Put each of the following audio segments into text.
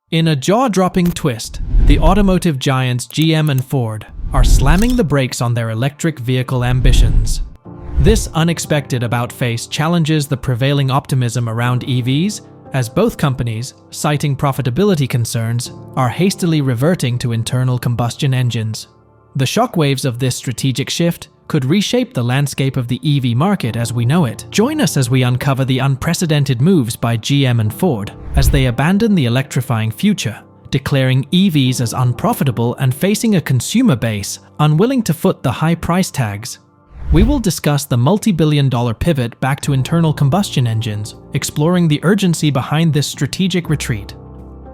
In a jaw-dropping twist, the automotive giants GM and Ford are slamming the brakes on their electric vehicle ambitions. This unexpected about-face challenges the prevailing optimism around EVs, as both companies, citing profitability concerns, are hastily reverting to internal combustion engines. The shockwaves of this strategic shift could reshape the landscape of the EV market as we know it. Join us as we uncover the unprecedented moves by GM and Ford as they abandon the electrifying future, declaring EVs as unprofitable and facing a consumer base unwilling to foot the high price tags. We will discuss the multi-billion-dollar pivot back to internal combustion engines, exploring the urgency behind this strategic retreat.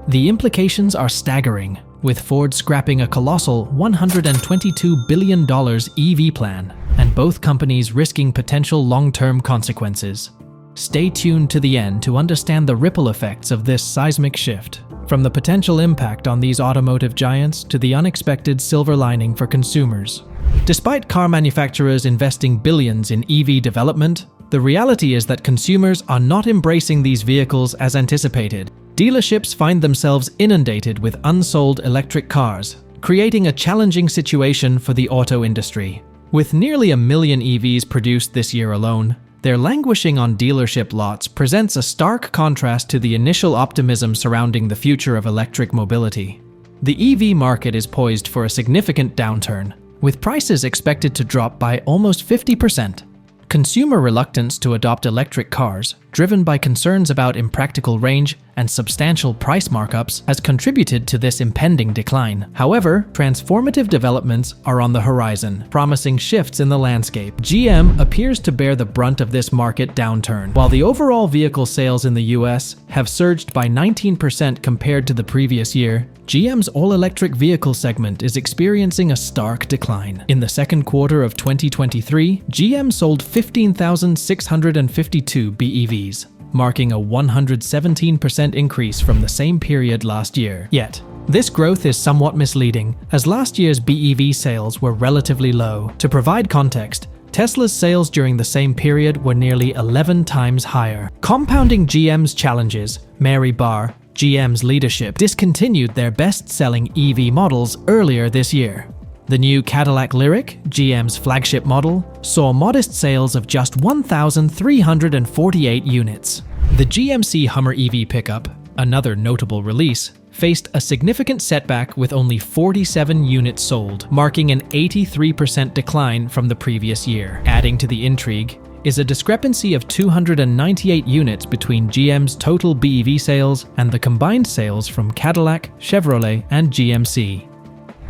The implications are staggering, with Ford scrapping a colossal $122 billion EV plan, and both companies risking potential long-term consequences. Stay tuned to the end to understand the ripple effects of this seismic shift, from the potential impact on these automotive giants to the unexpected silver lining for consumers. Despite car manufacturers investing billions in EV development, the reality is that consumers are not embracing these vehicles as anticipated. Dealerships find themselves inundated with unsold electric cars, creating a challenging situation for the auto industry. With nearly 1 million EVs produced this year alone, their languishing on dealership lots presents a stark contrast to the initial optimism surrounding the future of electric mobility. The EV market is poised for a significant downturn, with prices expected to drop by almost 50%. Consumer reluctance to adopt electric cars, driven by concerns about impractical range and substantial price markups, has contributed to this impending decline. However, transformative developments are on the horizon, promising shifts in the landscape. GM appears to bear the brunt of this market downturn. While the overall vehicle sales in the US have surged by 19% compared to the previous year, GM's all-electric vehicle segment is experiencing a stark decline. In the second quarter of 2023, GM sold 15,652 BEVs, marking a 117% increase from the same period last year. Yet, this growth is somewhat misleading, as last year's BEV sales were relatively low. To provide context, Tesla's sales during the same period were nearly 11 times higher. Compounding GM's challenges, Mary Barr, GM's leadership, discontinued their best-selling EV models earlier this year. The new Cadillac Lyriq, GM's flagship model, saw modest sales of just 1,348 units. The GMC Hummer EV pickup, another notable release, faced a significant setback with only 47 units sold, marking an 83% decline from the previous year. Adding to the intrigue is a discrepancy of 298 units between GM's total BEV sales and the combined sales from Cadillac, Chevrolet, and GMC.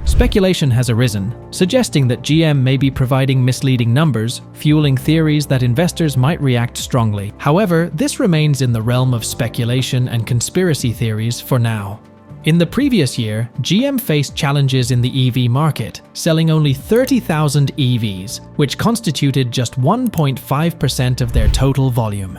Speculation has arisen, suggesting that GM may be providing misleading numbers, fueling theories that investors might react strongly. However, this remains in the realm of speculation and conspiracy theories for now. In the previous year, GM faced challenges in the EV market, selling only 30,000 EVs, which constituted just 1.5% of their total volume.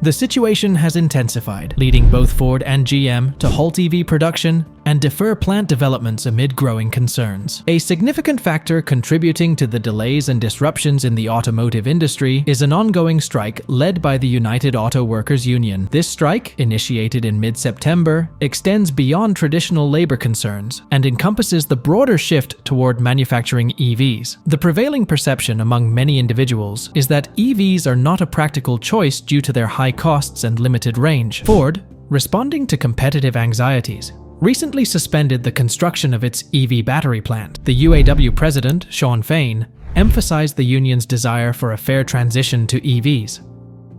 The situation has intensified, leading both Ford and GM to halt EV production and defer plant developments amid growing concerns. A significant factor contributing to the delays and disruptions in the automotive industry is an ongoing strike led by the United Auto Workers Union. This strike, initiated in mid-September, extends beyond traditional labor concerns and encompasses the broader shift toward manufacturing EVs. The prevailing perception among many individuals is that EVs are not a practical choice due to their high costs and limited range. Ford, responding to competitive anxieties, recently suspended the construction of its EV battery plant. The UAW president, Shawn Fain, emphasized the union's desire for a fair transition to EVs.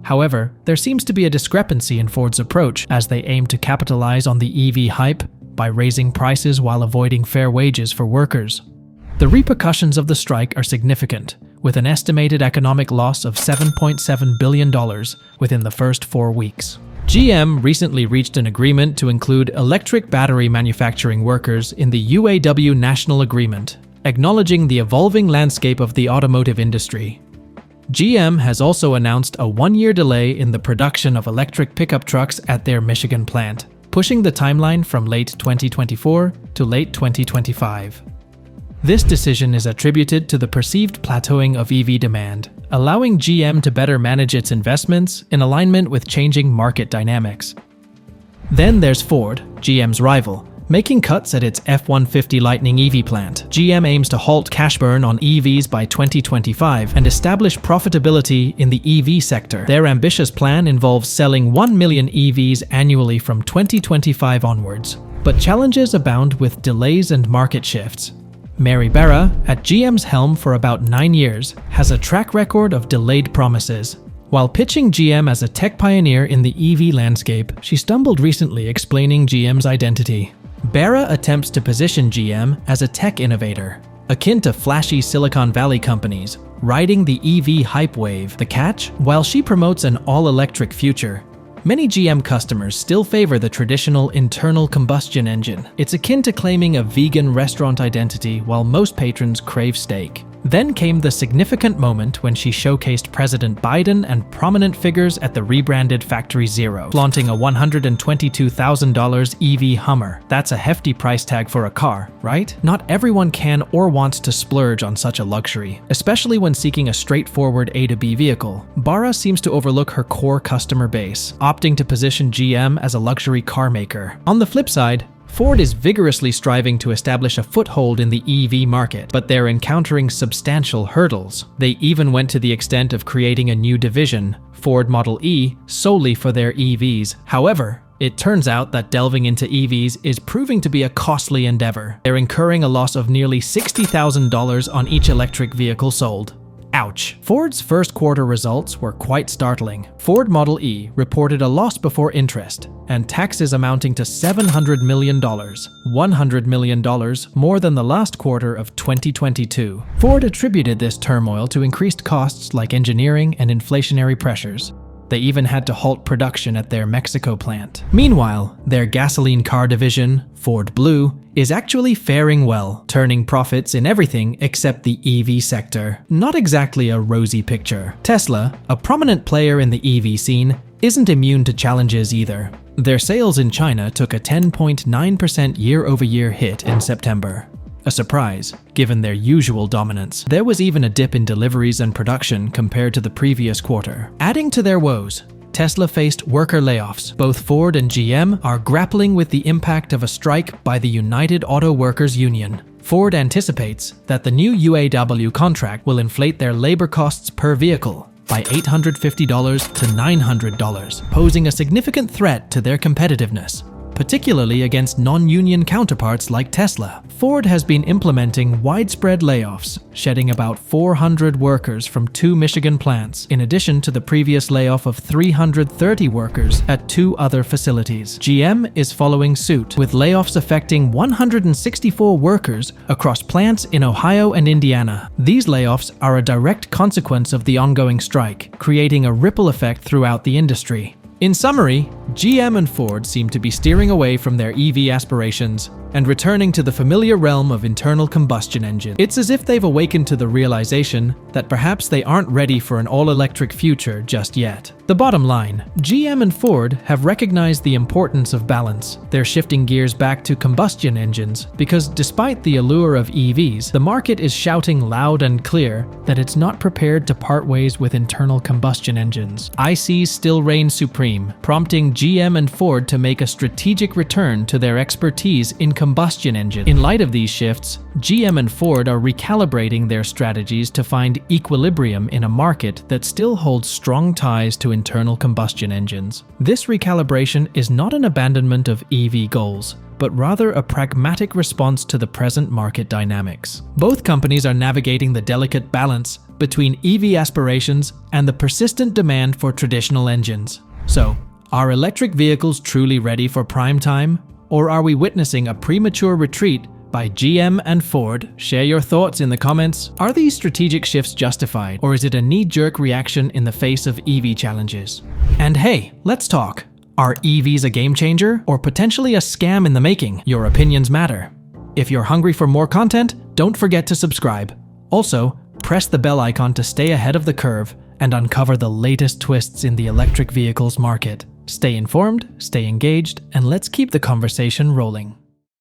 However, there seems to be a discrepancy in Ford's approach as they aim to capitalize on the EV hype by raising prices while avoiding fair wages for workers. The repercussions of the strike are significant, with an estimated economic loss of $7.7 billion within the first 4 weeks. GM recently reached an agreement to include electric battery manufacturing workers in the UAW National Agreement, acknowledging the evolving landscape of the automotive industry. GM has also announced a 1-year delay in the production of electric pickup trucks at their Michigan plant, pushing the timeline from late 2024 to late 2025. This decision is attributed to the perceived plateauing of EV demand, allowing GM to better manage its investments in alignment with changing market dynamics. Then there's Ford, GM's rival, making cuts at its F-150 Lightning EV plant. GM aims to halt cash burn on EVs by 2025 and establish profitability in the EV sector. Their ambitious plan involves selling 1 million EVs annually from 2025 onwards. But challenges abound with delays and market shifts. Mary Barra, at GM's helm for about 9 years, has a track record of delayed promises. While pitching GM as a tech pioneer in the EV landscape, she stumbled recently explaining GM's identity. Barra attempts to position GM as a tech innovator, akin to flashy Silicon Valley companies, riding the EV hype wave. The catch? While she promotes an all-electric future, many GM customers still favor the traditional internal combustion engine. It's akin to claiming a vegan restaurant identity while most patrons crave steak. Then came the significant moment when she showcased President Biden and prominent figures at the rebranded Factory Zero, flaunting a $122,000 EV Hummer. That's a hefty price tag for a car, right? Not everyone can or wants to splurge on such a luxury, especially when seeking a straightforward A to B vehicle. Barra seems to overlook her core customer base, opting to position GM as a luxury car maker. On the flip side, Ford is vigorously striving to establish a foothold in the EV market, but they're encountering substantial hurdles. They even went to the extent of creating a new division, Ford Model E, solely for their EVs. However, it turns out that delving into EVs is proving to be a costly endeavor. They're incurring a loss of nearly $60,000 on each electric vehicle sold. Ouch. Ford's first quarter results were quite startling. Ford Model E reported a loss before interest and taxes amounting to $700 million, $100 million more than the last quarter of 2022. Ford attributed this turmoil to increased costs like engineering and inflationary pressures. They even had to halt production at their Mexico plant. Meanwhile, their gasoline car division, Ford Blue, is actually faring well, turning profits in everything except the EV sector. Not exactly a rosy picture. Tesla, a prominent player in the EV scene, isn't immune to challenges either. Their sales in China took a 10.9% year-over-year hit in September. A surprise, given their usual dominance. There was even a dip in deliveries and production compared to the previous quarter. Adding to their woes, Tesla faced worker layoffs. Both Ford and GM are grappling with the impact of a strike by the United Auto Workers Union. Ford anticipates that the new UAW contract will inflate their labor costs per vehicle by $850 to $900, posing a significant threat to their competitiveness, particularly against non-union counterparts like Tesla. Ford has been implementing widespread layoffs, shedding about 400 workers from 2 Michigan plants, in addition to the previous layoff of 330 workers at 2 other facilities. GM is following suit, with layoffs affecting 164 workers across plants in Ohio and Indiana. These layoffs are a direct consequence of the ongoing strike, creating a ripple effect throughout the industry. In summary, GM and Ford seem to be steering away from their EV aspirations and returning to the familiar realm of internal combustion engines. It's as if they've awakened to the realization that perhaps they aren't ready for an all-electric future just yet. The bottom line, GM and Ford have recognized the importance of balance. They're shifting gears back to combustion engines because despite the allure of EVs, the market is shouting loud and clear that it's not prepared to part ways with internal combustion engines. ICs still reign supreme, prompting GM and Ford to make a strategic return to their expertise in combustion engines. In light of these shifts, GM and Ford are recalibrating their strategies to find equilibrium in a market that still holds strong ties to internal combustion engines. This recalibration is not an abandonment of EV goals, but rather a pragmatic response to the present market dynamics. Both companies are navigating the delicate balance between EV aspirations and the persistent demand for traditional engines. So, are electric vehicles truly ready for prime time? Or are we witnessing a premature retreat by GM and Ford? Share your thoughts in the comments. Are these strategic shifts justified, or is it a knee-jerk reaction in the face of EV challenges? And hey, let's talk. Are EVs a game changer, or potentially a scam in the making? Your opinions matter. If you're hungry for more content, don't forget to subscribe. Also, press the bell icon to stay ahead of the curve and uncover the latest twists in the electric vehicles market. Stay informed, stay engaged, and let's keep the conversation rolling.